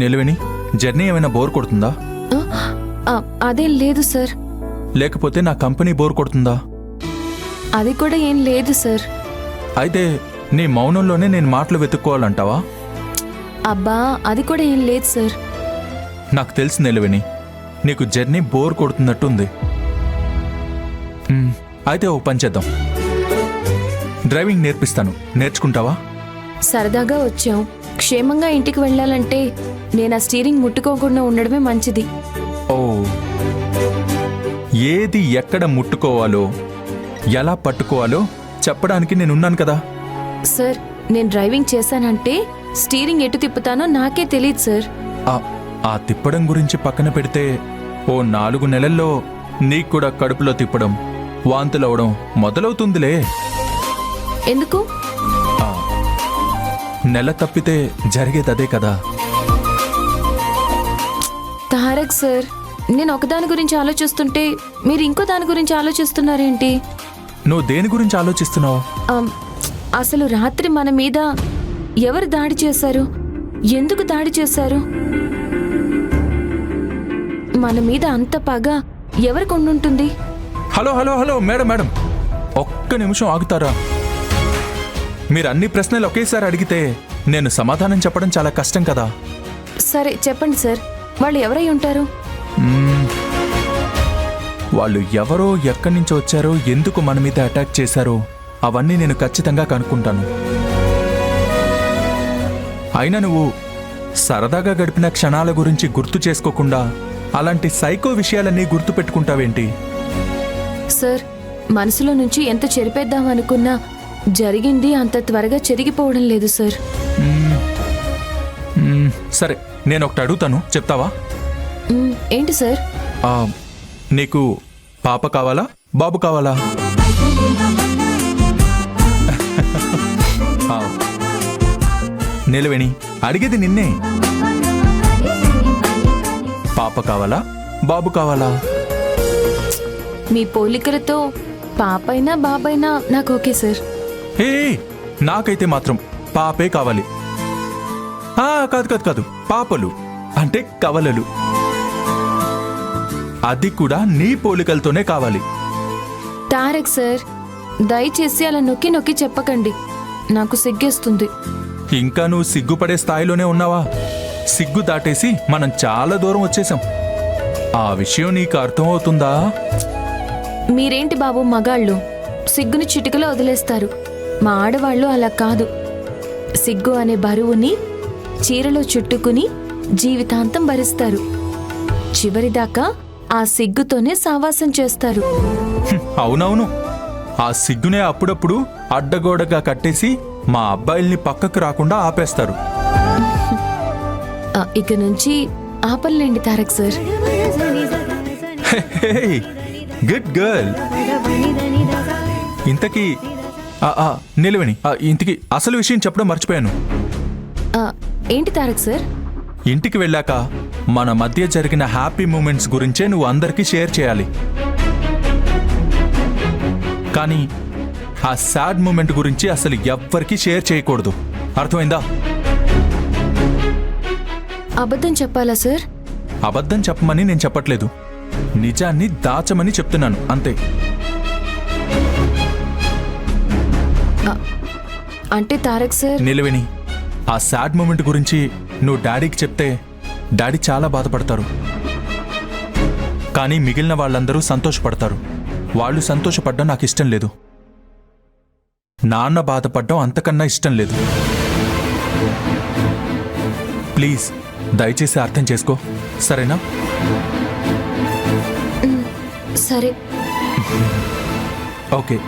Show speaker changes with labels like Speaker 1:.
Speaker 1: నిలవేణి, journey ఏమైనా bore కొడుతుందా?
Speaker 2: అదేం లేదు సార్.
Speaker 1: లేకపోతే నా కంపెనీ బోర్ కొడుతుందా?
Speaker 2: అది కూడా ఏం లేదు సార్.
Speaker 1: అయితే నీ మౌనంలోనే నేను మాటలు వెతుక్కోవాలంటావా?
Speaker 2: అబ్బా, అది కూడా ఏం లేదు సార్.
Speaker 1: నాకు తెలుసు నిలవేణి, నీకు జర్నీ బోర్ కొడుతున్నట్టుంది. అయితే ఓ పని చేద్దాం, డ్రైవింగ్ నేర్పిస్తాను, నేర్చుకుంటావా?
Speaker 2: సరదాగా వచ్చాం, క్షేమంగా ఇంటికి వెళ్ళాలంటే నేను ఆ స్టీరింగ్ ముట్టుకోకుండా ఉండడమే మంచిది.
Speaker 1: ఓ, ఏది ఎక్కడ ముట్టుకోవాలో ఎలా పట్టుకోవాలో చెప్పడానికి నేనున్నాను కదా.
Speaker 2: సార్, నేను డ్రైవింగ్ చేశానంటే స్టీరింగ్ ఎటు తిప్పుతానో నాకే తెలియదు సార్.
Speaker 1: ఆ తిప్పడం గురించి పక్కన పెడితే ఓ 4 నెలల్లో నీకు కూడా కడుపులో తిప్పడం, వాంతులవడం మొదలవుతుందిలే.
Speaker 2: ఎందుకు?
Speaker 1: నెల తప్పితే జరిగేదదే కదా.
Speaker 2: తారక్ సార్, నేను ఒకదాని గురించి ఆలోచిస్తుంటే మీరు ఇంకో దాని గురించి ఆలోచిస్తున్నారేంటి?
Speaker 1: నువ్వు దేని గురించి ఆలోచిస్తున్నావు?
Speaker 2: అసలు రాత్రి మన మీద ఎవరు దాడి చేశారు? ఎందుకు దాడి చేశారు? మన మీద అంత పగ ఎవరికి ఉండుంటుంది?
Speaker 1: Hello hello hello madam madam, ఒక్క నిమిషం ఆగుతారా? మీరు అన్ని ప్రశ్నలు ఒకేసారి అడిగితే నేను సమాధానం చెప్పడం చాలా కష్టం కదా.
Speaker 2: సరే చెప్పండి సార్, వాళ్ళు ఎవరై ఉంటారు?
Speaker 1: వాళ్ళు ఎవరో, ఎక్కడి నుంచి వచ్చారో, ఎందుకు మన మీద అటాక్ చేశారో అవన్నీ నేను ఖచ్చితంగా కనుక్కుంటాను. అయినా నువ్వు సరదాగా గడిపిన క్షణాల గురించి గుర్తు చేసుకోకుండా అలాంటి సైకో విషయాలన్నీ గుర్తు పెట్టుకుంటావేంటి?
Speaker 2: సార్, మనసులో నుంచి ఎంత చెరిపేద్దాం అనుకున్నా జరిగింది అంత త్వరగా చెరిగిపోవడం లేదు సార్.
Speaker 1: సరే, నేను ఒకటి అడుగుతాను, చెప్తావా?
Speaker 2: ఏంటి సార్?
Speaker 1: నీకు పాప కావాలా, బాబు కావాలా? నిలవేణి, అడిగేది నిన్నే. పాప కావాలా, బాబు కావాలా?
Speaker 2: మీ పోలికలతో పాపైనా బాబైనా నాకు ఓకే సార్.
Speaker 1: ఏ, నాకైతే మాత్రం పాపే కావాలి. కాదు కాదు కాదు, పాపలు అంటే కవలలు. అది కూడా నీ పోలికలతోనే కావాలి.
Speaker 2: తారక్ సార్, దయచేసి అలా నొక్కి నొక్కి చెప్పకండి, నాకు సిగ్గేస్తుంది.
Speaker 1: ఇంకా నువ్వు సిగ్గుపడే స్థాయిలోనే ఉన్నావా? సిగ్గు దాటేసి మనం చాలా దూరం వచ్చేసాం. ఆ విషయం నీకు అర్థమవుతుందా?
Speaker 2: మీరేంటి బాబు మగాళ్ళు, సిగ్గుని చిటికలో వదిలేస్తారు. మా ఆడవాళ్ళు అలా కాదు. సిగ్గు అనే బరువుని చీరలో చుట్టుకుని జీవితాంతం భరిస్తారు. చివరిదాకా ఆ సిగ్గుతోనే సావాసం చేస్తారు.
Speaker 1: అవునవును, ఆ సిగ్గునే అప్పుడప్పుడు అడ్డగోడగా కట్టేసి మా అబ్బాయిల్ని పక్కకు రాకుండా ఆపేస్తారు.
Speaker 2: ఇక నుంచి ఆపలేండి తారక్ సార్.
Speaker 1: Good girl. ఇంతకీ నిలవేణి, ఇంతకీ అసలు విషయం చెప్పడం మర్చిపోయాను.
Speaker 2: ఏంటి తారక్ సార్?
Speaker 1: ఇంటికి వెళ్ళాక మన మధ్య జరిగిన హ్యాపీ మూమెంట్స్ గురించే నువ్వు అందరికీ షేర్ చేయాలి. కానీ ఆ సాడ్ మూమెంట్ గురించి అసలు ఎవ్వరికీ షేర్ చేయకూడదు, అర్థమైందా?
Speaker 2: అబద్ధం చెప్పాలా సార్?
Speaker 1: అబద్ధం చెప్పమని నేను చెప్పట్లేదు, నిజాన్ని దాచమని చెప్తున్నాను, అంతే.
Speaker 2: అంటే తారక్ సార్,
Speaker 1: నిలవేణి, ఆ సాడ్ మూమెంట్ గురించి నువ్వు డాడీకి చెప్తే డాడీ చాలా బాధపడతారు. కానీ మిగిలిన వాళ్ళందరూ సంతోషపడతారు. వాళ్ళు సంతోషపడ్డం నాకు ఇష్టం లేదు. నాన్న బాధపడ్డం అంతకన్నా ఇష్టం లేదు. ప్లీజ్ దయచేసి అర్థం చేసుకో, సరేనా?
Speaker 2: సరే.
Speaker 1: ఓకే.